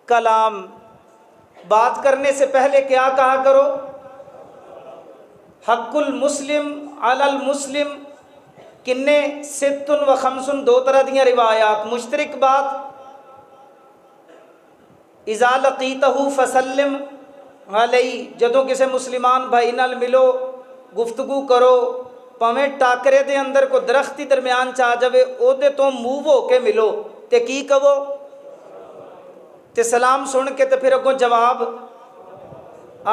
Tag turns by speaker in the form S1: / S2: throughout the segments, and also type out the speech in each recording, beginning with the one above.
S1: کلام. بات کرنے سے پہلے کیا کہا کرو؟ حق المسلم علی المسلم کنے ستن و خمسن، دو طرح دیاں روایات. مشترک بات اذا لقیتہ فسلم علیہ، جدوں کسے مسلمان بھائی نال ملو گفتگو کرو، پاویں ٹاکرے دے اندر کو درختی درمیان چ آ جاوے او دے تو موو ہو کے ملو تے کی کہو؟ تے سلام سن کے تے پھر اگوں جواب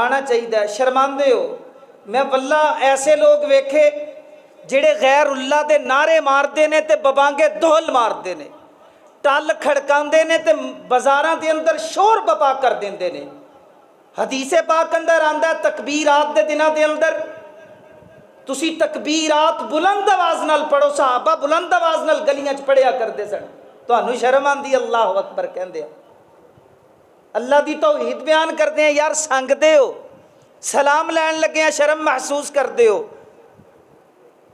S1: آنا چاہیے. شرماندے ہو؟ میں واللہ ایسے لوگ ویکھے جڑے غیر اللہ دے نعرے ماردے نے تے ببانگے دھول ماردے نے، ٹل کھڑکاندے نے تے بازاراں دے اندر شور بپا کر دیندے نے. حدیث پاک اندر آندا ہے تکبیرات دے دناں دے اندر تسی تکبیرات بلند آواز نال پڑھو. صحابہ بلند آواز نال گلیاں چ پڑھیا کردے سن. تانوں شرم آندی اللہ اکبر کہندے ہو؟ اللہ دی توحید بیان کردے ہیں یار، سنگ دے ہو؟ سلام لین لگے ہیں شرم محسوس کردے ہو؟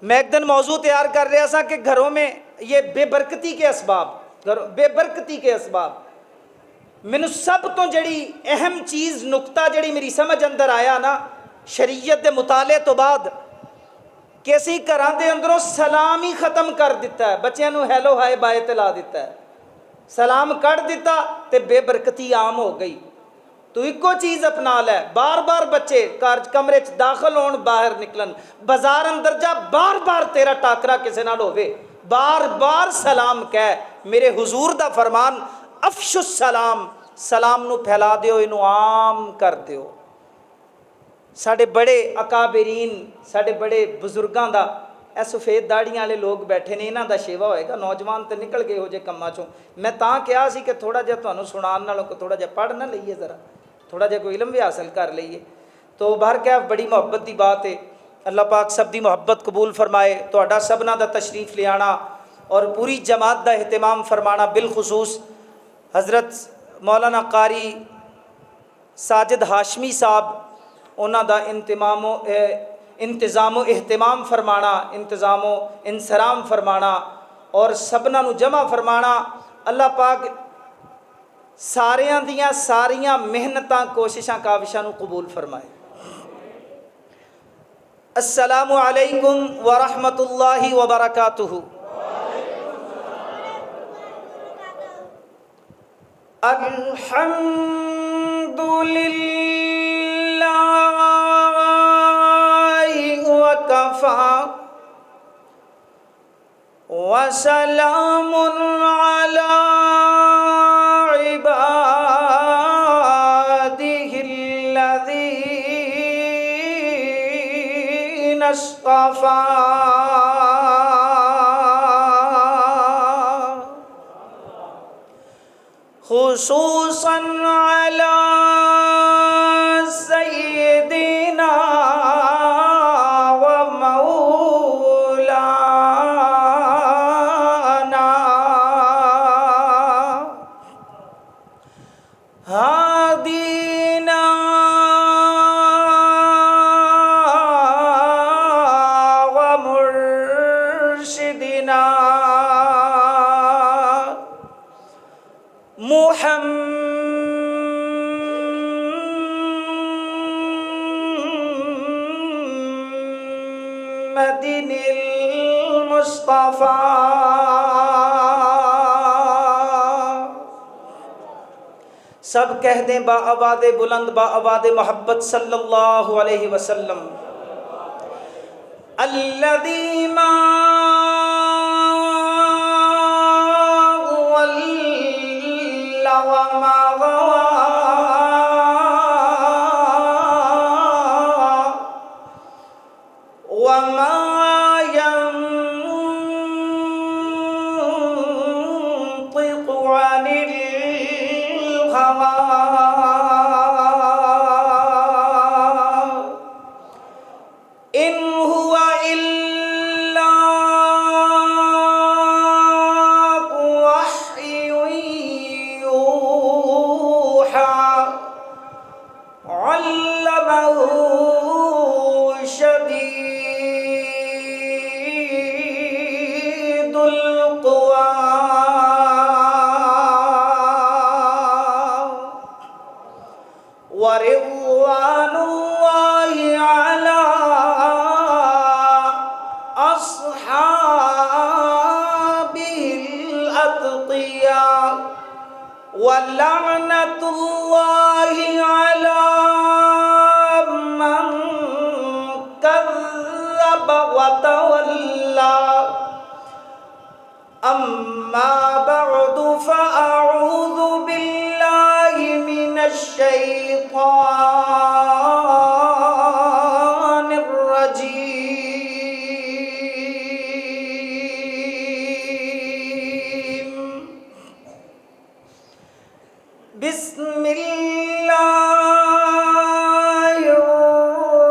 S1: میں ایک دن موضوع تیار کر رہا سا کہ گھروں میں یہ بے برکتی کے اسباب، بے برکتی کے اسباب. مینوں سب تو جڑی اہم چیز نقطہ جڑی میری سمجھ اندر آیا نا شریعت دے مطالعے تو بعد، کہ اسی گھراں دے اندروں سلام ہی ختم کر دیتا ہے. بچیاں نوں ہیلو ہائے بائے تے لا دیتا ہے، سلام کٹ دیتا تے بے برکتی عام ہو گئی. تو ایکو چیز اپنا لے، بار بار بچے کمرے چ داخل ہون باہر نکلن، بازار اندر جا بار بار تیرا ٹاکرا کسے نال ہوے، بار بار سلام کہہ. میرے حضور دا فرمان افش السلام، سلام نو پھیلا دیو، اینو عام کر دیو. ساڈے بڑے اکابرین، ساڈے بڑے بزرگاں دا اے سفید داڑیاں والے لوگ بیٹھے نے، انہاں دا شیوا ہوئے گا. نوجوان تے نکل گئے ہو جے کماں چوں. میں تاں کہا سی کہ تھوڑا جہا تانوں سنان نالوں کو تھوڑا جہا پڑھ نہ لئیے، ذرا تھوڑا جہا کوئی علم بھی حاصل کر لئیے. تو بہرکیف بڑی محبت دی بات ہے. اللہ پاک سب دی محبت قبول فرمائے. تہاڈا سبنا دا تشریف لے آنا اور پوری جماعت دا اہتمام فرمانا، بالخصوص حضرت مولانا قاری ساجد ہاشمی صاحب، انہاں دا انتظام و اہتمام فرمانا، انتظام و انصرام فرمانا اور سبنا نو جمع فرمانا. اللہ پاک ساریاں دیاں ساریاں محنتاں کوششاں کاوشاں نو قبول فرمائے. السلام علیکم ورحمۃ اللہ وبرکاتہ. الحمد للہ وکفی وسلام علی عبادہ الذین اصطفی. خصوصاً علی سیدنا و مولانا ہادینا و مرشدنا محمد المصطفى. سب کہہ دیں با آواز بلند، با آواز محبت صلی اللہ علیہ وسلم. الذی ما ضل وما غوى وما ينطق عن الهوى إن هو إلا وحي يوحى علمه شديد القوى ورضوان اللہ علی اصحاب الاتقیاء ولعنۃ اللہ علی من کذب وتولی اما بعد فاعوذ باللہ من الشیطان الرجیم بسم اللہ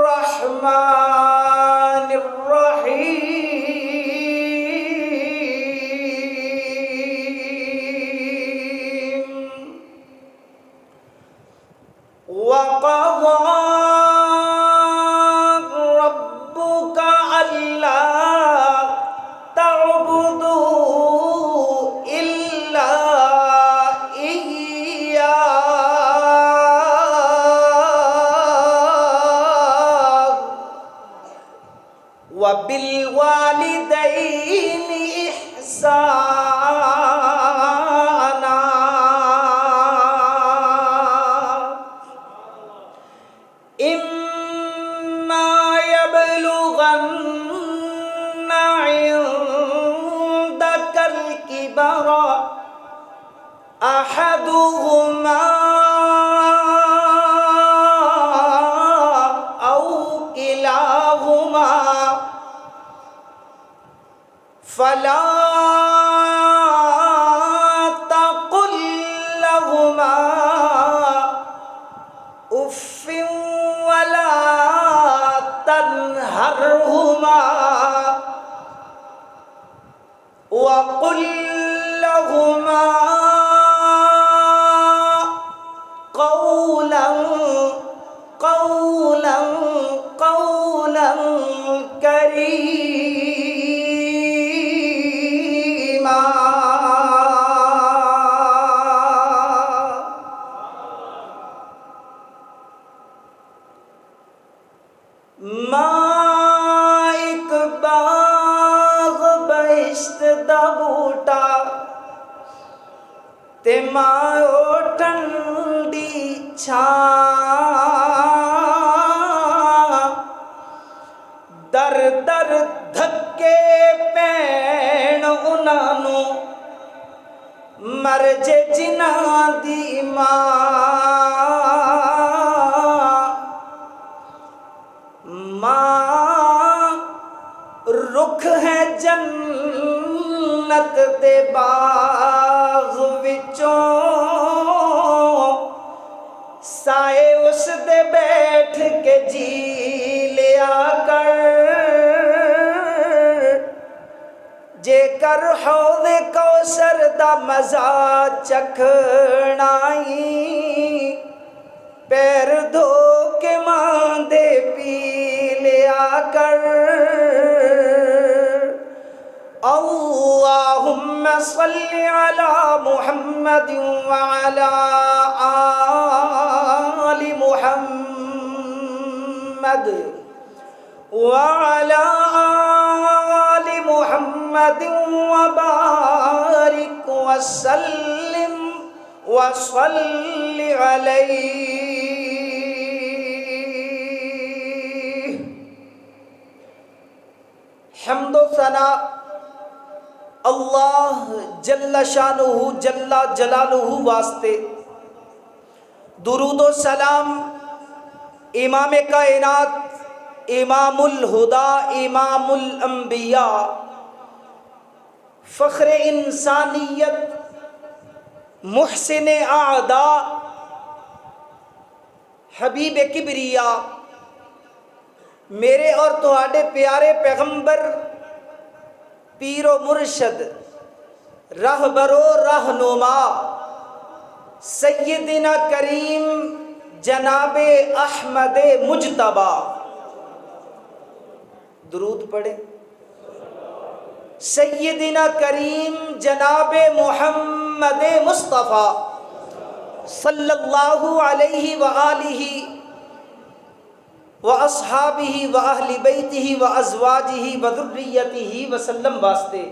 S1: الرحمن الرحیم وقضى ربك ألا تعبدوا إلا إياه وبالوالدين إحسانا إما يبلغن عندك الكبر أحدهما أو كلاهما فلا تقل لهما اف ولا تنهرهما وقل لهما قولا كريما ماں ایک باغ بہشت دا بوٹا تے ماں او ٹھنڈی چھاں در در دھکے پین انہاں نوں مر جے جنہاں دی ماں رخ ہے جنت دے باغ وچوں سائے اس دے بیٹھ کے جی لیا کر جے کر حوض کوثر دا مزہ چکھنائی پیر دھو کے ماں دے پی لیا کر اللہم صلی علی محمد وعلی آل محمد وعلی آل محمد وبارک وسلم وصلی علیہ حمد و ثنا اللہ جل شانہ جل جلالہ واسطے درود و سلام امام کائنات امام الہدا امام الانبیاء فخر انسانیت محسن اعداء حبیب کبریا میرے اور تہاڈے پیارے پیغمبر پیر و مرشد رہبر و رہنما سیدنا کریم جناب احمد مجتبی درود پڑھے سیدنا کریم جناب محمد مصطفیٰ صلی اللہ علیہ وآلہ واصحابہ واہل بیتہ وازواجہ وذریتہ وسلم واسطے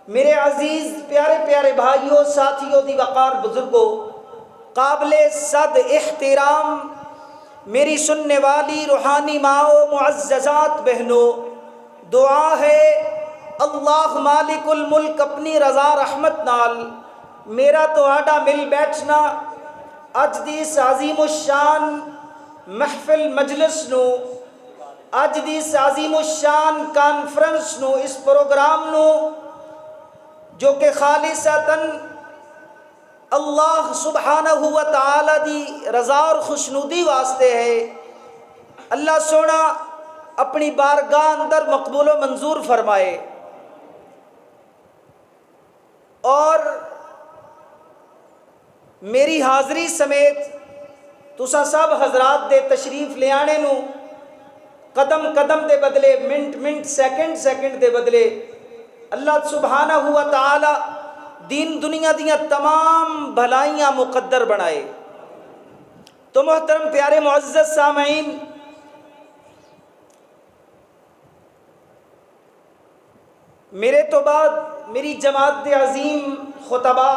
S1: میرے عزیز پیارے پیارے بھائیوں، ساتھیوں، دی وقار بزرگوں، قابل صد احترام میری سننے والی روحانی ماؤں، معززات بہنوں، دعا ہے اللہ مالک الملک اپنی رضا رحمت نال میرا تہاڈا مل بیٹھنا اج دی اس عظیم الشان محفل مجلس نو، اج دی اس عظیم الشان کانفرنس نو، اس پروگرام نو جو کہ خالصتاً اللہ سبحانہ و تعالی دی رضا اور خوشنودی واسطے ہے، اللہ سونا اپنی بارگاہ اندر مقبول و منظور فرمائے۔ اور میری حاضری سمیت تساں سب حضرات دے تشریف لے آنے نو قدم قدم دے بدلے، منٹ منٹ، سیکنڈ سیکنڈ دے بدلے اللہ سبحانہ و تعالی دین دنیا دیاں تمام بھلائیاں مقدر بنائے۔ تو محترم پیارے معزز سامعین، میرے تو بعد میری جماعت عظیم خطبہ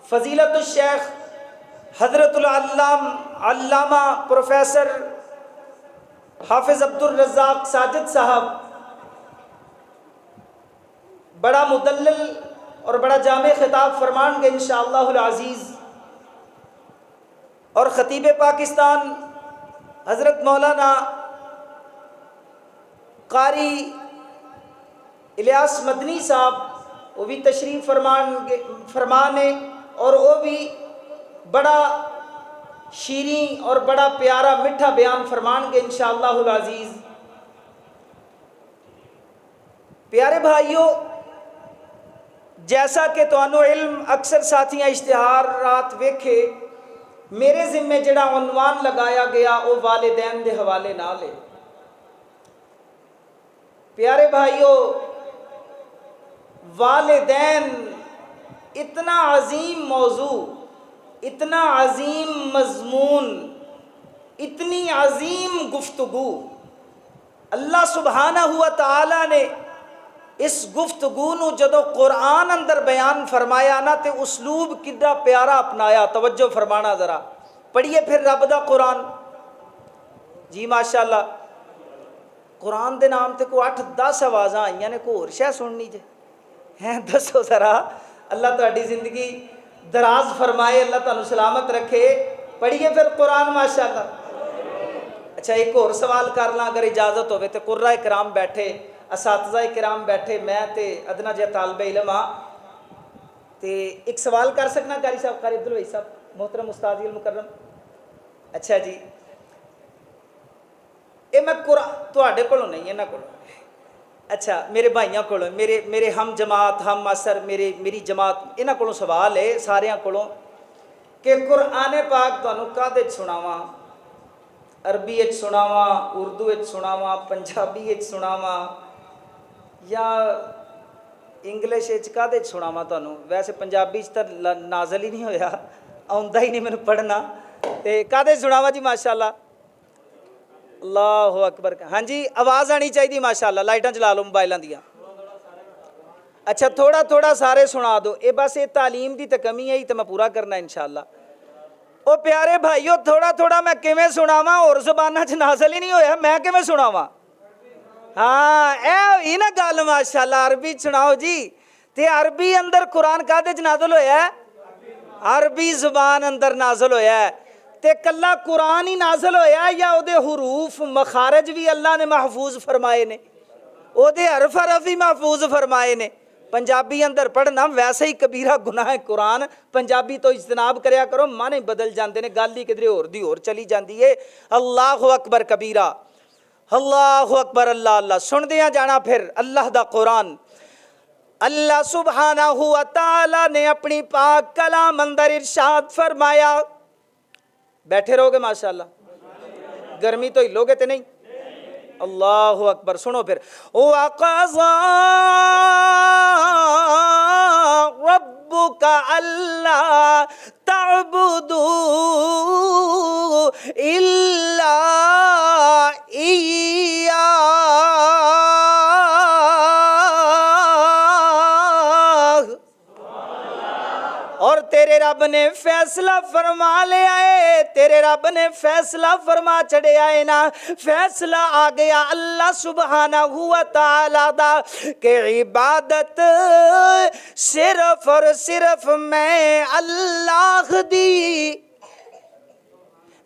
S1: فضیلت الشیخ حضرت علامہ پروفیسر حافظ عبد الرزاق ساجد صاحب بڑا مدلل اور بڑا جامع خطاب فرمان گے انشاءاللہ العزیز، اور خطیب پاکستان حضرت مولانا قاری الیاس مدنی صاحب وہ بھی تشریف فرمانے، اور وہ بھی بڑا شیریں اور بڑا پیارا میٹھا بیان فرمان گے انشاءاللہ العزیز۔ پیارے بھائیوں، جیسا کہ تانوں علم اکثر ساتھیاں اشتہارات ویکھے، میرے ذمے جڑا عنوان لگایا گیا وہ والدین دے حوالے نال ہے۔ پیارے بھائیوں، والدین اتنا عظیم موضوع، اتنا عظیم مضمون، اتنی عظیم گفتگو، اللہ سبحانہ و تعالی نے اس گفتگو نو جدو قرآن اندر بیان فرمایا نا تے اسلوب کڈا پیارا اپنایا۔ توجہ فرمانا ذرا، پڑھیے پھر رب دا قرآن۔ جی ماشاءاللہ، قرآن دے نام تے کو 8-10 آوازاں آئیاں نے، کو اور شے سننی جے ہیں؟ دسو ذرا، اللہ تہاڈی زندگی دراز فرمائے، اللہ تعالیٰ سلامت رکھے۔ پڑھیے پھر قرآن ماشاءاللہ۔ اچھا ایک اور سوال کر لاں اگر اجازت ہوئے، تے قرہ کرام بیٹھے، اساتذہ کرام بیٹھے، میں تے ادنا جے طالب علم ہاں، تے ایک سوال کر سکنا قاری صاحب، قاری عبدالوہی صاحب، محترم استاد المکرم؟ اچھا جی، اے میں قرآن تواڈے کولوں نہیں، انہاں کولوں، اچھا میرے بھائیاں کولوں، میرے ہم جماعت، ہم اثر، میری جماعت، انہاں کولوں سوال ہے ساریاں کولوں کہ قرآن پاک تانوں کادے سناواں؟ عربی وچ سناواں، اردو وچ سناواں، پنجابی وچ سناواں، یا انگلش وچ کادے سناواں تانوں؟ ویسے پنجابی چ تے نازل ہی نہیں ہویا، آوندا ہی نہیں مینوں پڑھنا، تے کادے سناواں جی ماشاءاللہ؟ اللہ اکبر۔ ہاں جی، آواز آنی چاہیے ماشاءاللہ، لائٹاں چلا لو موبائلاں دیاں۔ اچھا تھوڑا تھوڑا سارے سنا دو، اے بس یہ تعلیم دی تے کمی ہے، تے میں پورا کرنا انشاءاللہ۔ او پیارے بھائیو، تھوڑا تھوڑا میں کیویں سناواں؟ اور زباناں چ نازل ہی نہیں ہویا، میں کیویں سناواں؟ ہاں اے ہوئی نا گل ماشاءاللہ، عربی سناؤ جی۔ تے عربی اندر قرآن کادے چ نازل ہویا ہے؟ عربی زبان اندر نازل ہویا ہے۔ تے کلا قرآن ہی نازل ہویا ہے یا او دے حروف مخارج بھی اللہ نے محفوظ فرمائے نے؟ او دے حرف حرف ہی محفوظ فرمائے نے؟ پنجابی اندر پڑھنا ویسے ہی کبیرہ گناہ ہے، قرآن پنجابی تو اجتناب کریا کرو، معنی بدل جاندے نے، گل ہی کدھر اور دی اور چلی جاندی ہے۔ اللہ اکبر کبیرہ، اللہ اکبر، اللہ اللہ۔ سن دیاں جانا پھر اللہ دا قرآن۔ اللہ سبحانہ و تعالی نے اپنی پاک کلام اندر ارشاد فرمایا، بیٹھے رہو گے ماشاءاللہ، گرمی تو ہلو گے تے نہیں؟ اللہ اکبر، سنو پھر۔ وَقَضَىٰ رَبُّكَ أَلَّا تَعْبُدُوا تعبدوا إلا إياه. اور تیرے رب نے فیصلہ فرما لیا ہے، تیرے رب نے فیصلہ فرما چڑھیا ہے نا، فیصلہ آ گیا اللہ سبحانہ و تعالی دا کہ عبادت صرف اور صرف میں اللہ دی،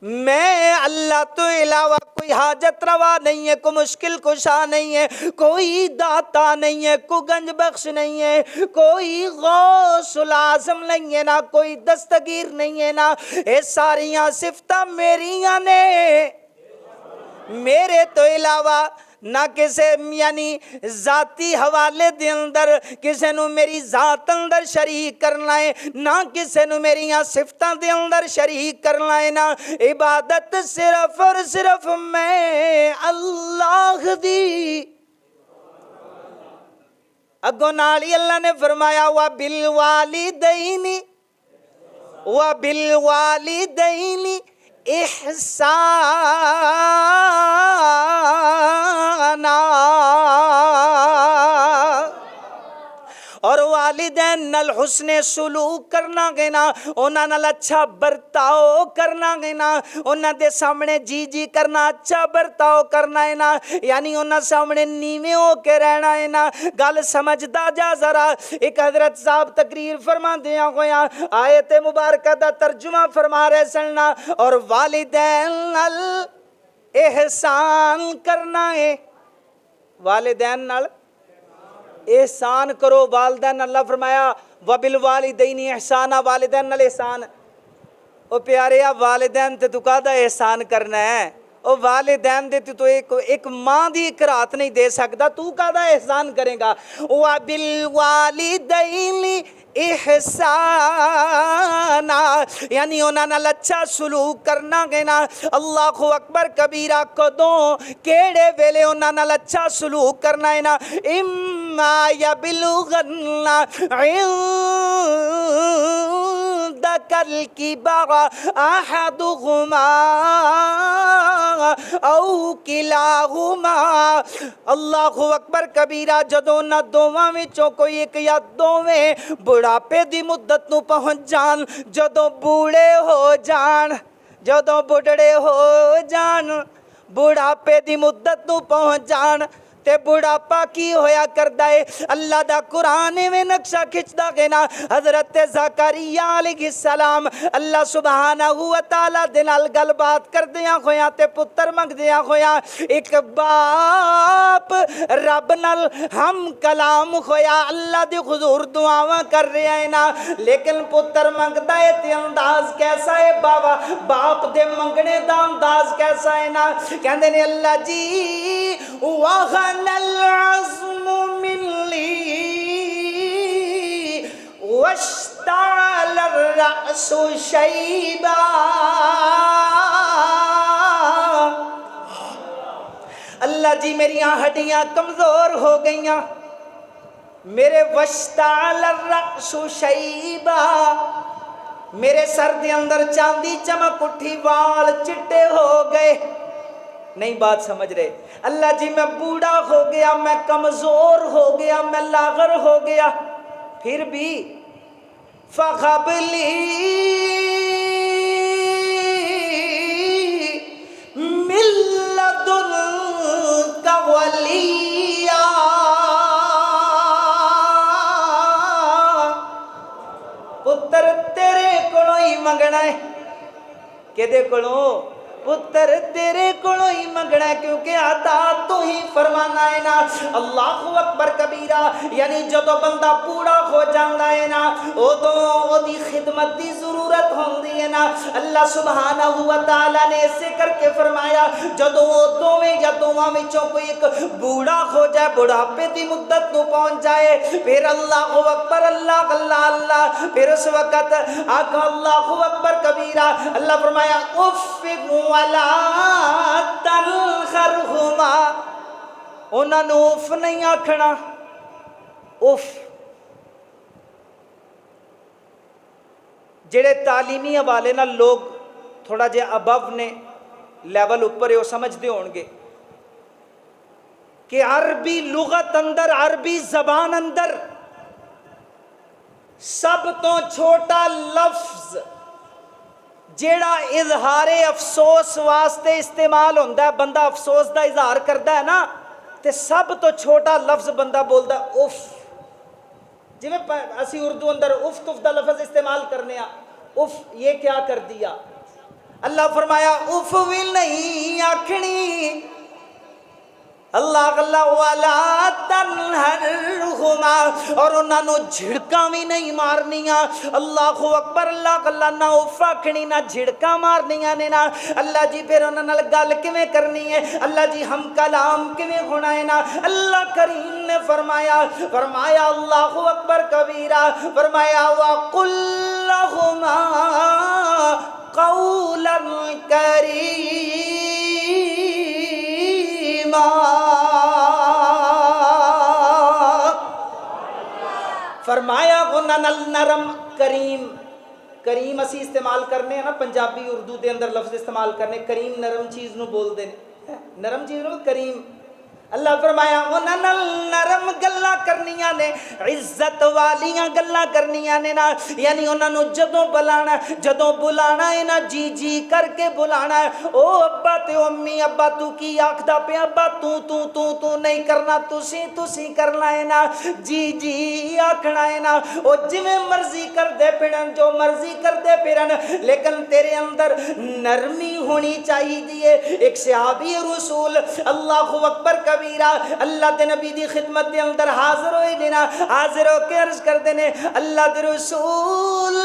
S1: میں اللہ تو علاوہ کوئی حاجت روا نہیں ہے، کوئی مشکل کشا نہیں ہے، کوئی داتا نہیں ہے، کوئی گنج بخش نہیں ہے، کوئی غوث العظم نہیں ہے، نہ کوئی دستگیر نہیں ہے، نہ یہ ساریاں صفتاں میریاں نے، میرے تو علاوہ نہ کسے یعنی ذاتی حوالے دے اندر کسے نو میری ذات اندر شریک کرنا ہے، نہ کسے نو میری صفتاں دے اندر شریک کرنا ہے، نہ عبادت صرف اور صرف میں اللہ دی. اگوں نالی اللہ نے فرمایا وَبِالْوَالِدَيْنِ احسانا، اور والدین نال حسن سلوک کرنا گے نا، انہاں نال اچھا برتاؤ کرنا گے نا، انہاں دے سامنے جی جی کرنا، اچھا برتاؤ کرنا ہے نا، یعنی انہاں سامنے نیویں ہو کے رہنا ہے نا. گل سمجھدا جا ذرا. ایک حضرت صاحب تقریر فرما دیاں ہویاں آیت مبارکہ دا ترجمہ فرما رہے سن نا، اور والدین نال احسان کرنا ہے، والدین نال احسان کرو. والدین اللہ فرمایا وَبِالْوَالِدَيْنِ احسانا، والدین نال احسان. او پیاریا والدین تے تو کہدا احسان کرنا ہے؟ او والدین دے تو ایک ماں دی ایک رات نہیں دے سکتا، تو کہدا احسان کرے گا؟ وَبِالْوَالِدَيْنِ احسانا، یعنی انہاں نال اچھا سلوک کرنا گے نا. اللہ اکبر کبیرہ. کدوں کیڑے ویلے انہاں نال اچھا سلوک کرنا ہے نا؟ اما یبلغن عندک الکبر احدہما او کلاہما. اللہ اکبر کبیرہ. جدوں نہ دوواں وچوں کوئی ایک یا دوویں بڑھاپے دی مدت نو پہنچ جان، جدوں بوڑھے ہو جان، جدوں بڑھڑے ہو جان، بڑھاپے دی مدت نو پہنچ جان، تے بڑھاپا کی ہویا کردا ہے؟ اللہ دا قرآن میں نقشہ کھچدا گے نا. حضرت زکریا علیہ السلام اللہ سبحانہ و تعالی دے نال گل بات کردیاں ہویاں تے پتر منگدیاں ہویاں ایک باپ رب نال ہم کلام ہویا، اللہ دی حضور دعاواں کر رہا ہے نا، لیکن پتر منگدا ہے تے انداز کیسا ہے؟ بابا باپ دے منگنے دا انداز کیسا ہے نا؟ کہندے نے اللہ جی وَغَنَ الْعَزْمُ مِنْلِي وَاشْتَعَلَ الرَّأْسُ شَيْبًا. اللہ جی میری ہڈیاں کمزور ہو گئیاں، میرے وَاشْتَعَلَ الرَّأْسُ شَيْبًا، میرے سر دے اندر چاندی چمک اٹھی، وال چٹے ہو گئے. نہیں بات سمجھ رہے؟ اللہ جی میں بوڑھا ہو گیا، میں کمزور ہو گیا، میں لاغر ہو گیا، پھر بھی فَخَبْ لِي مِن لَدُنْكَ وَلِيًّا. پتر تیرے کولوں ہی منگنا ہے. کدے کولوں؟ پتر تیرے کولوں ہی منگنا ہے، کیونکہ عطا تو ہی فرمانا ہے نا. اللہ اکبر کبیرہ. یعنی جدو بندہ پورا ہو جانا ہے نا، او دی خدمت دی ضرورت ہوندی ہے نا. اللہ سبحانہ و تعالی نے اسے کر کے فرمایا جدو دوویں یا دوواں وچوں کوئی ایک بوڑھا ہو جائے، بڑھاپے دی مدت نو پہنچ جائے، پھر اللہ اکبر اللہ اللہ اللہ، پھر اس وقت آقا اللہ اکبر کبیرہ. اللہ فرمایا اف ولا تنخرہما، انہاں نو اف نہیں آکھنا. اف جڑے تعلیمی حوالے نال لوگ تھوڑا جہا ابو نے لیول اوپر ہے وہ سمجھتے ہون گے کہ عربی لغت اندر، عربی زبان اندر سب تو چھوٹا لفظ جیڑا اظہار افسوس واسطے استعمال ہوتا ہے، بندہ افسوس دا اظہار کرتا ہے نا، تے سب تو چھوٹا لفظ بندہ بولتا ہے اف. جی میں اسی اردو اندر اف تف دا لفظ استعمال کرنے اف یہ کیا کر دیا. اللہ فرمایا اف بھی نہیں آکھنی، اللہ اللہ والا تنہرہما، اور انہاں نو جھڑکاں بھی نہیں مارنیاں. اللہ اکبر. اللہ اللہ نہ اف آکھنی نہ جھڑکاں مارنیاں نے نا. اللہ جی پھر انہاں نال گل کیویں کرنی ہے؟ اللہ جی ہم کلام کیویں ہونا ہے نا؟ اللہ کریم نے فرمایا اللہ اکبر کبیرہ، فرمایا وَقُلْ لَهُمَا قَوْلًا كَرِيمًا. فرمایا نرم کریم. کریم اسی استعمال کرنے ہیں نا پنجابی اردو دے اندر لفظ استعمال کرنے، کریم نرم چیز نو بول دے، نرم چیز نو کریم. اللہ فرمایا انہاں نال نرم گلاں کرنیاں نے، عزت والیاں گلاں کرنیاں نے نا. یعنی انہاں نو جدوں بلانا ہے نا، جی جی کر کے بلانا ہے. او ابا تے امی، ابا تو کی آکھدا پیا؟ ابا تو نہیں کرنا، تسی کرنا ہے نا. جی جی آکھنا ہے نا. او جویں مرضی کردے پھرن، جو مرضی کردے پھرن، لیکن تیرے اندر نرمی ہونی چاہیے. ایک صحابی رسول اللہ اکبر کبیرہ اللہ دے نبی دی خدمت دے اندر حاضر ہوئے دینا، حاضر ہو کے عرض کر دینے اللہ دے رسول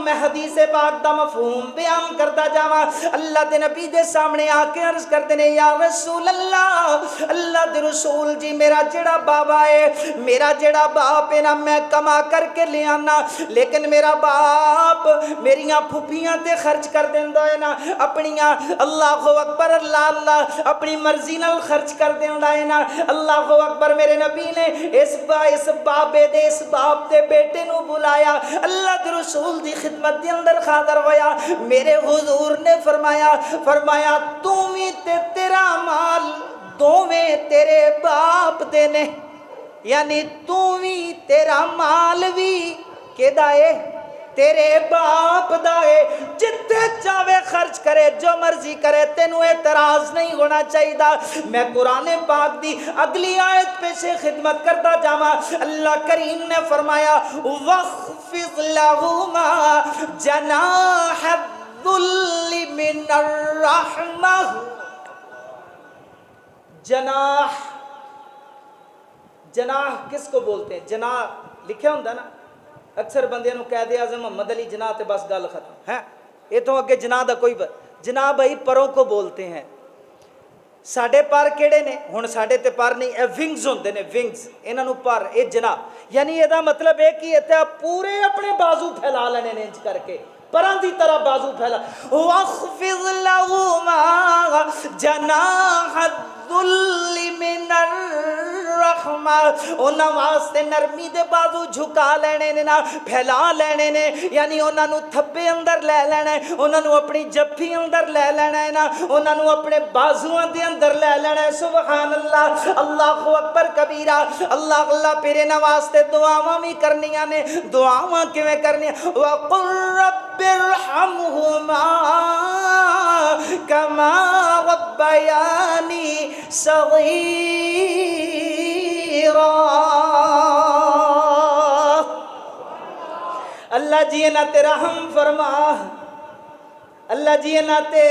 S1: میں حدیث پاک دا مفہوم بیان کرتا جاواں. اللہ دے نبی دے سامنے آ کے عرض کر دینے یا رسول اللہ دے رسول جی میرا جڑا بابا ہے، میرا جڑا باپ ہے نا، میں کما کر کے لے آنا، لیکن میرا باپ میریاں پھپھیاں تے خرچ کر دیندا ہے نا، اپنیاں اللہ اکبر اللہ اپنی مرضی نال خرچ کر دیندا ہے نا. اللہ اکبر. میرے نبی نے اس بابے دے اس باپ دے بیٹے نو بلایا، اللہ دے رسول دی خدمت دے اندر حاضر ہویا. میرے حضور نے فرمایا تو بھی تے تیرا مال دوویں تیرے باپ دے نے، یعنی تو بھی تیرا مال بھی کیدا ہے؟ تیرے باپ دا ہے. جتنے چاہے خرچ کرے، جو مرضی کرے، تینوں اعتراض نہیں ہونا چاہیے. میں قرآن پاک دی اگلی آیت پہ سے خدمت کرتا جاواں. اللہ کریم نے فرمایا وَخْفِضْ لَهُمَا جَنَاحَ الذُّلِّ مِنَ الرَّحْمَةِ. جناح کس کو بولتے ہیں؟ جناح لکھیا ہوندا نا، اکثر بندے نو قائد اعظم محمد علی جناح تے بس گل ختم ہے. یہ تو اگے جناح دا کوئی جناح بھائی پروں کو بولتے ہیں. ساڈے پر کیڑے نے؟ ہن ساڈے تے پر نہیں، اے ونگز ہوندے نے، ونگز. انہاں نو پر، اے جناح. یعنی ادا مطلب ہے کہ اتنا پورے اپنے بازو پھیلا لینے نے انج کر کے، پراں دی طرح بازو پھیلا. وَاخْفِضْ لَهُمَا جَنَاحَ الذُّلِّ مِنَ الرَّحْمَةِ. انہاں واسطے نرمی دے بازو جھکا لینے نے نا، پھیلا لینے نے. یعنی انہاں نو تھبے اندر لے لینا ہے، انہاں نو اپنی جفی اندر لے لینا ہے نا، انہاں نو اپنے بازوਆਂ دے اندر لے لینا ہے. سبحان اللہ. اللہ اکبر کبیرہ. اللہ اللہ پیرے نا واسطے دعاواں بھی کرنیاں نے. دعاواں کیویں کرنیاں؟ وَقُلْ رَبِّ ارْحَمْهُمَا كَمَا رَبَّيَانِي صَغِيرًا. اللہ جی انہاں تے رحم فرما، اللہ جی انہاں تے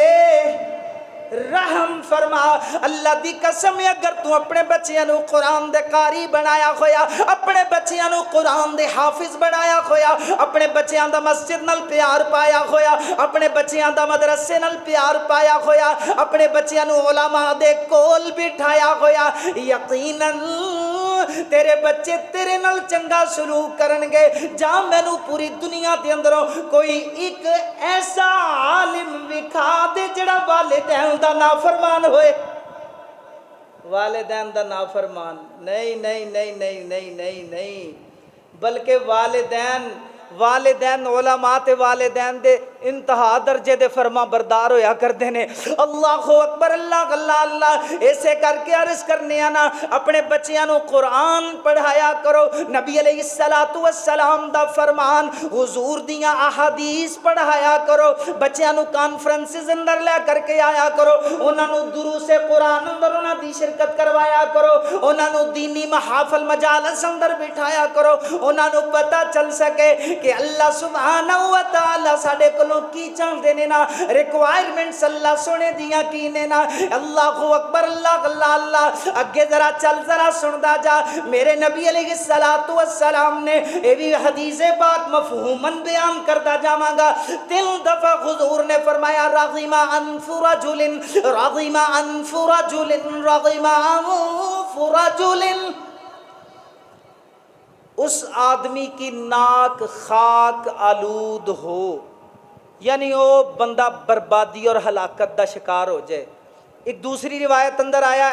S1: رحم فرما. اللہ دی قسم ہے اگر تو اپنے بچیاں نو قرآن دے قاری بنایا ہویا، اپنے بچیاں نو قرآن دے حافظ بنایا ہویا، اپنے بچیاں دا مسجد نال پیار پایا ہویا، اپنے بچیاں دا مدرسے نال پیار پایا ہویا، اپنے بچیاں نو علماء دے کول بٹھایا ہویا، یقیناً تیرے بچے تیرے نال چنگا سلوک کرن گے. جا مینوں پوری دنیا دے اندروں کوئی ایک ایسا عالم وکھا دے جڑا والدین دا نافرمان ہوئے. والدین دا نافرمان نہیں نہیں نہیں نہیں نہیں نہیں نہیں، بلکہ والدین والدین علماء تے والدین دے انتہا درجے دے فرما بردار ہویا کردے نے. اللہ اکبر اللہ اللہ اللہ. ایسے کر کے عرض کرنے آنا اپنے بچیاں نو قرآن پڑھایا کرو. نبی علیہ السلام دا فرمان, حضور دیاں احادیث پڑھایا کرو. بچیاں نو کانفرنسز اندر لے کر کے آیا کرو. انہاں نو دروس قرآن اندر انہاں دی شرکت کروایا کرو. انہاں نو دینی محافل مجالس اندر بٹھایا کرو. انہاں نو پتہ چل سکے کہ اللہ سبحانہ و تعالی ساڈے کولوں کی چاہندے نے نا, ریکوائرمنٹس اللہ سونے دیاں کی نے نا. اللہ اکبر اللہ اللہ اللہ. اگے ذرا چل ذرا سندا جا. میرے نبی علیہ السلام نے یہ بھی حدیث پاک مفہوماً بیان کرتا جاواں گا. 3 دفعہ حضور نے فرمایا رغم انف رجل رغم انف رجل رغم انف رجل. اس آدمی کی ناک خاک آلود ہو, یعنی وہ بندہ بربادی اور ہلاکت دا شکار ہو جائے. ایک دوسری روایت اندر آیا,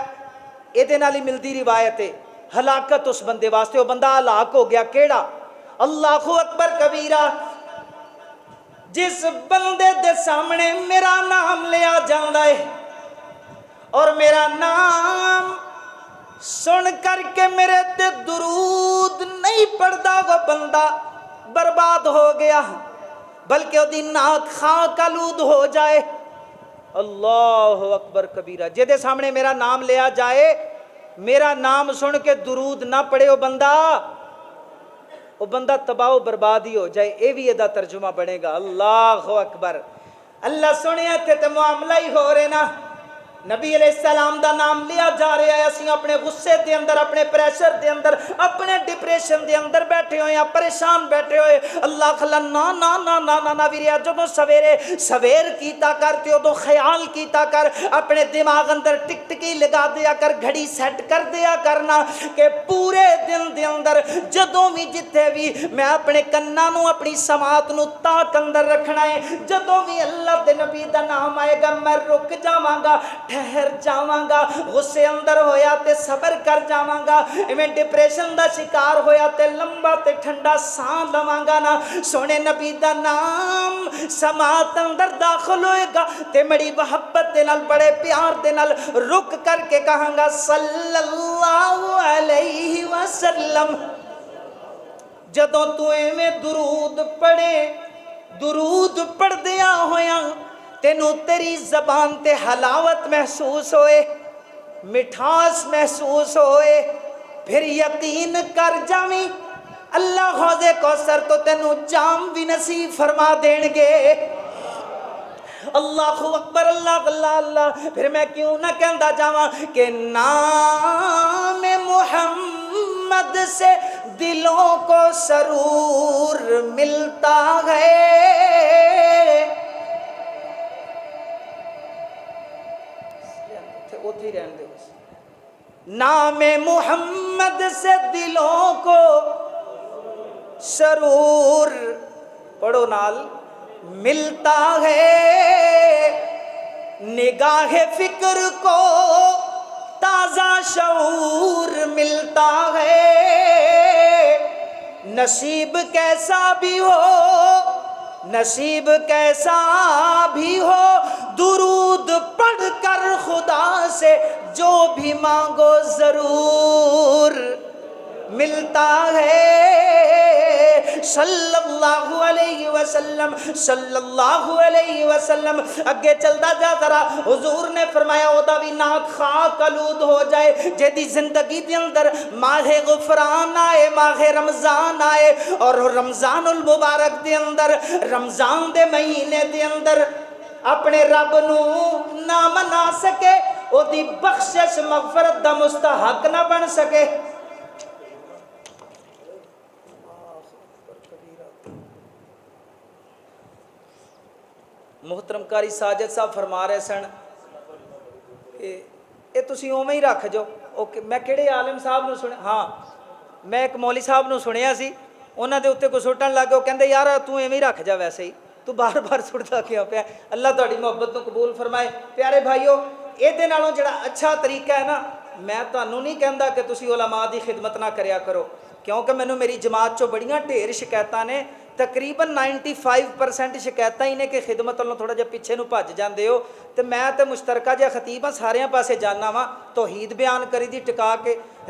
S1: یہ نال ہی ملتی روایت ہے, ہلاکت اس بندے واسطے, وہ بندہ ہلاک ہو گیا. کیڑا؟ اللہ اکبر کبیرہ. جس بندے دے سامنے میرا نام لیا جاندا ہے اور میرا نام سن کر کے میرے تے درود نہیں پڑھدا, وہ بندہ برباد ہو گیا, بلکہ وہ دی ناک خاک آلود ہو جائے. اللہ اکبر کبیرہ. جے سامنے میرا نام لیا جائے, میرا نام سن کے درود نہ پڑے, وہ بندہ تباہ و برباد ہی ہو جائے. اے بھی یہ ترجمہ بنے گا. اللہ اکبر. اللہ سنیا تے معاملہ ہی ہو رہے نا. نبی علیہ السلام دا نام لیا جا رہا ہے, اسی اپنے غصے دے اندر, اپنے پریشر دے اندر, اپنے ڈپریشن دے اندر بیٹھے ہوئے ہیں, پریشان بیٹھے ہوئے. اللہ خلا نا نا نا نا نا نا ویریا, جدو سویر کیتا کر تے ادو خیال کیتا کر, اپنے دماغ اندر ٹک ٹکی لگا دیا کر, گھڑی سیٹ کر دیا کرنا کہ پورے دن دے اندر جدوں بھی جتھے بھی میں اپنے کناں نو اپنی سماعت نو تاک اندر رکھنا ہے. جدوں بھی اللہ دے نبی دا نام آئے گا میں رک جاواں گا, ٹھہر جاواں گا. غصے اندر ہویا تے صبر کر جاواں گا, میں ڈپریشن دا شکار ہویا تے لمبا تے ٹھنڈا ساں لواں گا نا. سونے نبی دا نام سماعت اندر داخل ہوئے گا تے بڑی محبت دے نال, بڑے پیار دے نال رک کر کے کہاں گا صلی اللہ علیہ وسلم. جدوں تو ایویں درود پڑھے, درود پڑھ دیا ہویا تینوں تیری زبان تے حلاوت محسوس ہوئے, مٹھاس محسوس ہوئے, پھر یقین کر جاویں اللہ حوض کوثر تو تینوں جام بھی نصیب فرما دین گے. اللہ اکبر اللہ اللہ اللہ. پھر میں کیوں نہ کہندا جاواں کہ نام محمد سے دلوں کو سرور ملتا ہے. نام محمد سے دلوں کو سرور پڑھو نال ملتا ہے. نگاہ فکر کو تازہ شعور ملتا ہے. نصیب کیسا بھی ہو, نصیب کیسا بھی ہو, درود پڑھ کر خدا سے جو بھی مانگو ضرور ملتا ہے. صلی اللہ علیہ وسلم صلی اللہ علیہ وسلم. اگے چلتا جا ذرا. حضور نے فرمایا اودا بھی ناک خاک آلود ہو جائے جدی زندگی دے اندر ماہ غفران آئے, ماہ رمضان آئے, اور رمضان المبارک دے اندر, رمضان دے مہینے دے اندر اپنے رب نو نہ منا سکے, او دی بخشش مغفرت دا مستحق نہ بن سکے. محترم قاری ساجد صاحب فرما رہے سن اے تسی اوویں ہی رکھ جو. اوکے میں کہڑے عالم صاحب نو سنیا, ہاں میں ایک مولوی صاحب نو سنیا سی, انہاں دے اوتے کوئی سٹن لگ گیا, وہ کہندے یار تو ایویں ہی رکھ جا ویسے ہی, تو بار بار سٹدا کیوں پیا. اللہ تہاڈی محبت نو قبول فرمائے. پیارے بھائیو یہ نالوں جڑا اچھا طریقہ ہے نا, میں تانوں نہیں کہندا کہ تسی علماء دی خدمت نہ کریا کرو, کیونکہ مینوں میری جماعت چوں بڑیاں ڈھیر شکایتاں نے ਤਕਰੀਬਨ 95% ਸ਼ਿਕਾਇਤਾਂ ਹੀ ਨੇ ਕਿ ਖਿਦਮਤ ਵੱਲੋਂ ਥੋੜਾ ਜਿਹਾ ਪਿੱਛੇ ਨੂੰ ਭੱਜ ਜਾਂਦੇ ਹੋ। ਤੇ ਮੈਂ ਤੇ ਮੁਸ਼ਤਰਕਾ ਜਿਹਾ ਖਤੀਬ ਹਾਂ, ਸਾਰਿਆਂ ਪਾਸੇ ਜਾਣਾ ਵਾਂ। ਤੌਹੀਦ ਬਿਆਨ ਕਰੀ ਦੀ ਟਿਕਾ ਕੇ,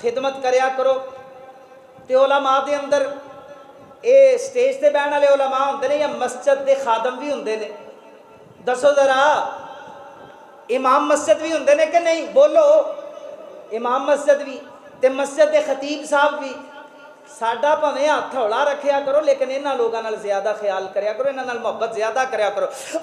S1: ਖਿਦਮਤ ਕਰਿਆ ਕਰੋ। ਤੇ ਉਲਮਾ ਦੇ ਅੰਦਰ ਇਹ ਸਟੇਜ ਤੇ ਬਹਿਣ ਵਾਲੇ ਉਲਮਾ ਹੁੰਦੇ ਨੇ ਜਾਂ ਮਸਜਿਦ ਦੇ ਖਾਦਮ ਵੀ ਹੁੰਦੇ ਨੇ? ਦੱਸੋ ਜ਼ਰਾ। ਇਮਾਮ ਮਸਜਿਦ ਵੀ ਹੁੰਦੇ ਨੇ ਕਿ ਨਹੀਂ? ਬੋਲੋ। ਇਮਾਮ ਮਸਜਿਦ ਵੀ ਤੇ ਮਸਜਿਦ ਦੇ ਖਤੀਬ ਸਾਹਿਬ ਵੀ। ਸਾਡਾ ਭਾਵੇਂ ਹੱਥ ਹੌਲਾ ਰੱਖਿਆ ਕਰੋ, ਲੇਕਿਨ ਇਹਨਾਂ ਲੋਕਾਂ ਨਾਲ ਜ਼ਿਆਦਾ ਖਿਆਲ ਕਰਿਆ ਕਰੋ, ਇਹਨਾਂ ਨਾਲ ਮੁਹੱਬਤ ਜ਼ਿਆਦਾ ਕਰਿਆ ਕਰੋ।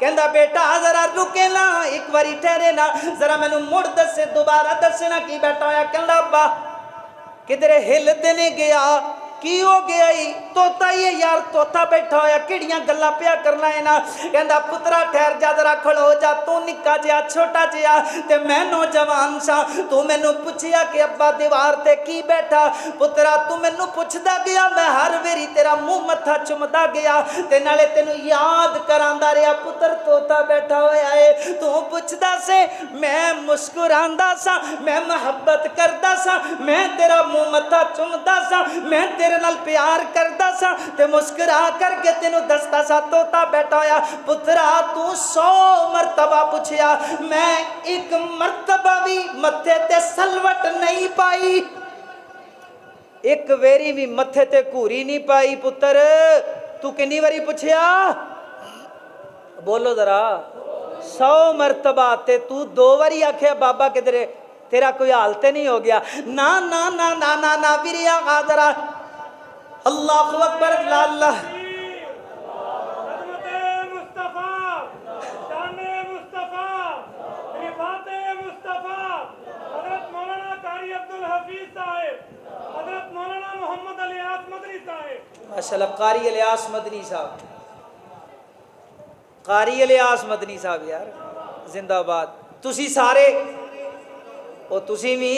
S1: کہندا بیٹا ذرا رکے نا ایک باری ٹھہرے نا ذرا مینوں مڑ دسے دوبارہ دسے نا کی بیٹا ہویا کہندا ابا کدھر ہل تے نہیں گیا کی ہو گیا ہی توتا ہی ہے یار توتا بیٹھا ہویا کیڑیاں گلاں پیا کرنا ہے نا کہندا پترا ٹھہر جا ذرا کھڑو جا تو نکا جیا چھوٹا جیا تے میں نوجوان سا تو مینوں پوچھیا کہ ابا دیوار تے کی بیٹھا پترا تو مینوں پوچھدا گیا میں ہر ویری تیرا منہ متھا چمدا گیا تے نالے تینوں یاد کراندا رہیا پتر توتا بیٹھا ہویا ہے تو پوچھدا سے میں مسکراندا سا میں محبت کردا سا میں تیرا منہ متھا چمدا سا میں تیرے نال پیار کردا سا تے مسکرا کر کے تینوں دستا سا توتا بیٹھا ہویا پترا تو 100 مرتبہ پوچھیا میں ایک مرتبہ بھی متھے تے سلوٹ نہیں پائی ایک ویری بھی متھے تے گھوری نہیں پائی پتر تو کنی واری پوچھیا بولو ذرا 100 مرتبہ تے تو 2 واری آکھیا بابا کدھر تیرا کوئی حالت نہیں ہو گیا نا نا نا نا نا نا ویریا غادرہ اللہ اکبر لا اللہ
S2: خدمت مصطفیٰ شان مصطفیٰ رفعت مصطفیٰ حضرت مولانا قاری عبدالحفیظ صاحب حضرت مولانا محمد الیاس مدنی صاحب
S1: ماشاءاللہ قاری الیاس مدنی صاحب قاری الیاس مدنی صاحب یار زندہ باد تسی سارے او تسی بھی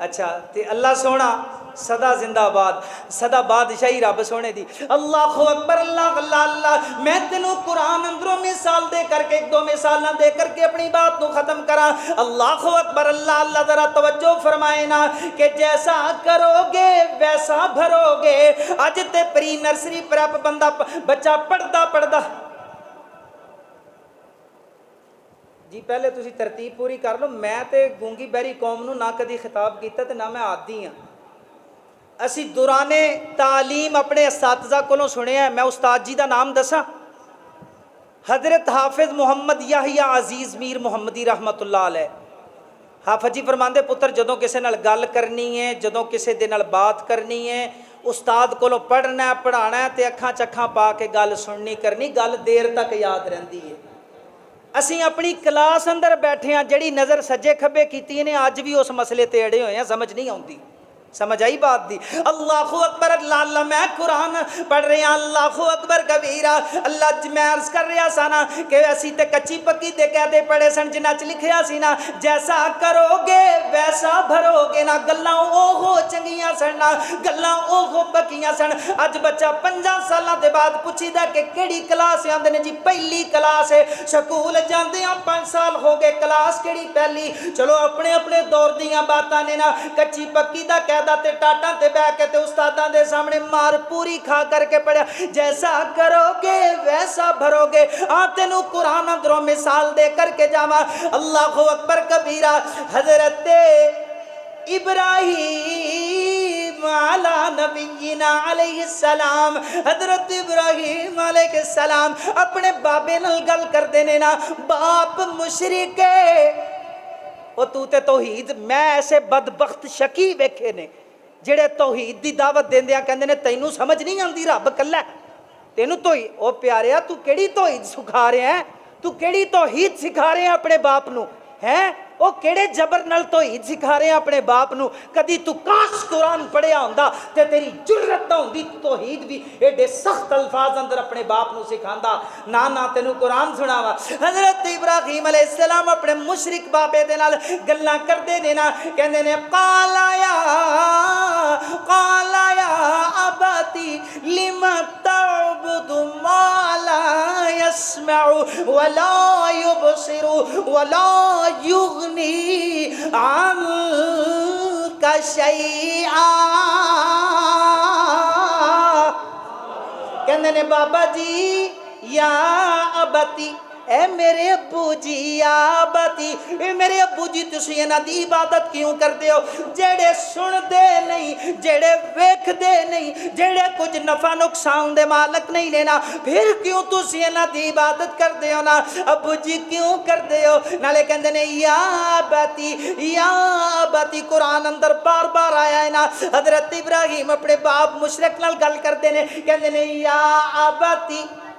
S1: اچھا تے اللہ سونا صدا زندہ باد صدا بادشاہی رب سونے دی اللہ اکبر اللہ اللہ اللہ میں تینوں قرآن اندروں مثال دے کر کے 1-2 مثالاں دے کر کے اپنی بات کو ختم کرا اللہ اکبر اللہ اللہ ذرا توجہ فرمائے نا کہ جیسا کرو گے ویسا بھرو گے اج تے پری نرسری پریپ بندہ بچہ پڑھدا جی پہلے تسی ترتیب پوری کر لو میں تے گونگی بہری قوم نو نہ کدی خطاب کیتا تے نہ میں عادی ہاں اسی دوران تعلیم اپنے اساتذہ کولوں سنے ہیں میں استاد جی دا نام دساں حضرت حافظ محمد یحییٰ عزیز میر محمدی رحمت اللہ علیہ حافظ جی فرماندے پتر جدوں کسے نال گل کرنی ہے جدوں کسے دے نال بات کرنی ہے استاد کولوں پڑھنا ہے پڑھانا ہے تے اکھاں چکھاں پا کے گل سننی کرنی گل دیر تک یاد رہندی ہے اسی اپنی کلاس اندر بیٹھے ہیں جڑی نظر سجے کھبے کیتی نے آج بھی اس مسئلے تے اڑے ہوئے ہیں سمجھ نہیں آتی سمجھ آئی بات دی اللہ اکبر اللہ اللہ میں قرآن پڑھ رہے ہیں اللہ اکبر کبیرہ اللہ میں عرض کر رہا سا نا کہ اسی تے کچی پکی دے کہتے پڑھے سن جنہ چ لکھیا سی نا جیسا کرو گے ویسا بھرو گے نا گلاں اوہو چنگیاں سن نا گلاں اوہو پکیاں سن اج بچہ 5 سالاں دے بعد پوچھی دا کہ کیڑی کلاس آندے نے جی پہلی کلاس ہے سکول جاندیاں 5 سال ہو گئے کلاس کیڑی پہلی چلو اپنے اپنے دور دیاں باتاں نے نا کچی پکی دا کہہ تے ٹاٹاں تے بہ کے تے استاداں دے سامنے مار پوری کھا کر کے پڑھیا جیسا کرو گے ویسا بھرو گے تینوں قرآن اندروں مثال دے کر کے جاواں اللہ اکبر کبیرہ حضرت ابراہیم علی نبینا علیہ السلام حضرت ابراہیم علیہ السلام اپنے بابے نال گل کردے نے نا باپ مشرک ہے وہ تو تے توحید میں ایسے بدبخت شکی ویکھے نے جڑے توحید دی دعوت دیندیاں کہندے نے تینوں سمجھ نہیں آندی رب کلا تینوں توحید او پیاریا تو کیڑی توحید سکھا رہے ہیں تو کیڑی توحید سکھا رہے ہیں اپنے باپ نو ہیں او کیڑے جبر نال توحید سکھا رہے ہیں اپنے باپ نو کدی تو کاش قرآن پڑھیا ہوندا تے تیری جرت نہ ہوندی توحید بھی ایڈے سخت الفاظ اندر اپنے باپ نو سکھاندا نا تینوں قرآن سناوا حضرت ابراہیم علیہ السلام اپنے مشرک بابے دے نال گلاں کردے نے نا کہندے نے قال یا اباتی لم تعبد ما لا يسمع ولا يبصر ولا یغنی عنک شیئا کہندے نے بابا جی یا ابتی اے میرے ابو جی یا ابتی اے میرے ابو جی تسی انہاں دی عبادت کیوں کردے ہو جڑے سن دے نہیں جڑے ویکھ دے نہیں جڑے کچھ نفع نقصان دے مالک نہیں لینا پھر کیوں تسی انہاں دی عبادت کردے ہو نا ابو جی کیوں کردے ہو نالے کہندے نے یا ابتی قرآن اندر بار بار آیا ہے نا حضرت ابراہیم اپنے باپ مشرک نال گل کردے نے کہندے نے یا ابتی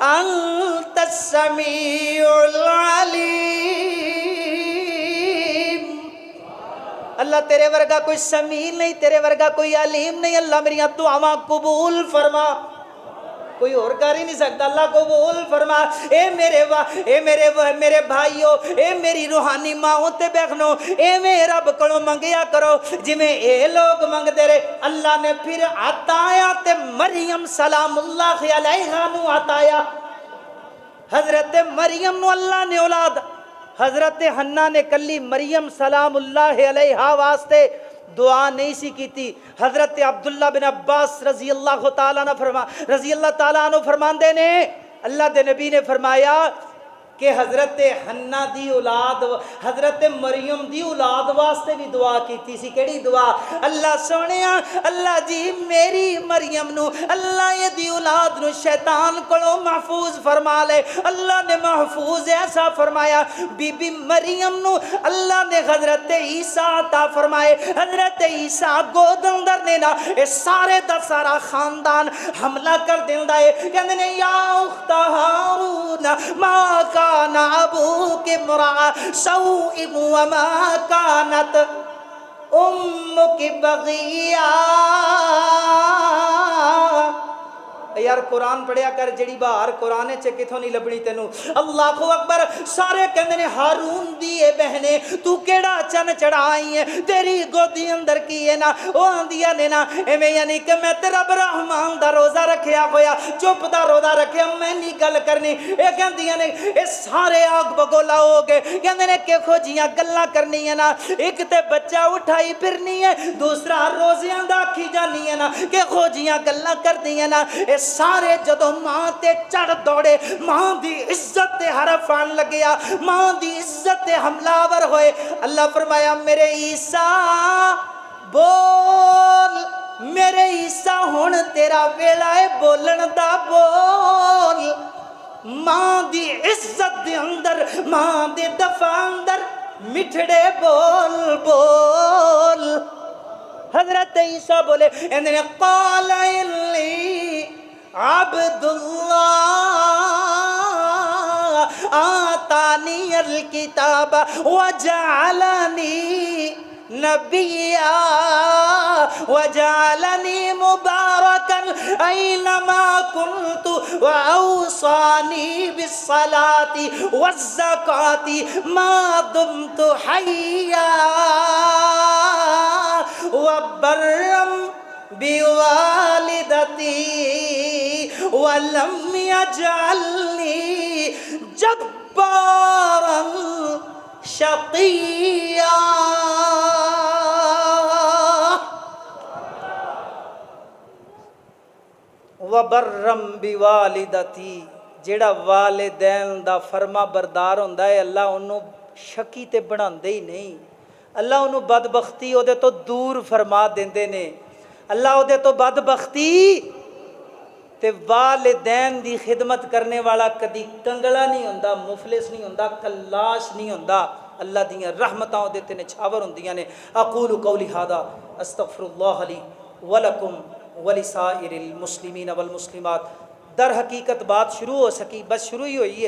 S1: انت السمیع العلیم۔ اللہ تیرے ورگا کوئی سمیع نہیں، تیرے ورگا کوئی علیم نہیں، اللہ میری دعاواں قبول فرما۔ کوئی اور کر ہی نہیں سکتا، اللہ قبول فرما۔ میرے بھائیو، اے میری روحانی ماں تے بہنوں، اے میں رب کو منگیا کرو جی میں اے لوگ منگ دے رہے۔ اللہ نے پھر عطایا تے مریم سلام اللہ علیہا نو عطایا۔ حضرت مریم نو اللہ نے اولاد، حضرت حنا نے کلی مریم سلام اللہ علیہا واسطے دعا نہیں سی کیتی۔ حضرت عبداللہ بن عباس رضی اللہ تعالیٰ عنہ فرماندے نے اللہ دے نبی نے فرمایا کہ حضرت حنا دی اولاد، حضرت مریم دی اولاد واسطے بھی دعا کیتی سی۔ کیڑی دعا؟ اللہ سونیا، اللہ جی میری مریم نو، اللہ یہ دی اولاد نو شیطان کولوں محفوظ فرما لے۔ اللہ نے محفوظ ایسا فرمایا، بی بی مریم نو اللہ نے حضرت عیسیٰ عطا فرمائے۔ حضرت عیسیٰ گود اندر نے نا اے سارے دا سارا خاندان حملہ کر دیندا ہے، کہندے نے یا اخت ہارون ما کان ابوک امرأ سوء وما کانت امک بغیا۔ یار قرآن پڑھیا کر، جڑی باہر قرآن چ کتھوں نہیں لبنی تینوں۔ اللہ اکبر۔ سارے کہندے نے ہارون دی اے بہنے تو کیڑا چن چڑھائی ہے، تیری گودی اندر کی ہے نا۔ او آندیاں نے نا ایویں یعنی کہ میں تے رب رحمان دا روزہ رکھیا ہویا، چپ دا روزہ رکھیا، میں نہیں گل کرنی۔ اے کہندیاں نے اے سارے آگ بگولا ہو گئے، کہندے نے کہ کھو جیاں گلاں کرنی ہے نا، ایک تے بچہ اٹھائی پھرنی ہے، دوسرا روزیاں دا کھی جانی ہے نا، کہ کھو جیاں گلاں کردی ہے نا۔ اے سارے جدو ماں تے چڑھ دوڑے، ماں دی عزت تے حرف آن لگیا، ماں دی عزت تے حملہ ہوئے۔ اللہ فرمایا میرے عیسیٰ بول، میرے عیسیٰ ہون تیرا ویلا ہے بولن دا، بول۔ ماں دی عزت دے اندر، ماں دے دفع اندر مٹھڑے بول بول۔ حضرت عیسیٰ بولے اندر قال انی عبد اللہ آتانی الکتاب وجعلنی نبیا وجعلنی مبارکا اینما کنت واوصانی بالصلاة والزکاة ما دمت حیا وبرم بوالدتی ولم یجعلنی جبارا شقیا۔ وبرم بوالدتی، جیڑا والدین دا فرما بردار ہوندا ہے اللہ انہوں شکی تے بناندے ہی نہیں۔ اللہ انہوں بدبختی او دے تو دور فرما دیندے نے۔ اللہ او دے تو بدبختی تے والدین دی خدمت کرنے والا کدی کنگلا نہیں ہوندا، مفلس نہیں ہوندا، کلاش نہیں ہوندا۔ اللہ دیاں رحمتاں او دے تے نچھاور ہوندیاں نے۔ اقول قولی ھذا استغفر اللہ لی ولکم ولسائر المسلمین والمسلمات۔ در حقیقت بات شروع ہو سکی، بس شروع ہی ہوئی ہے۔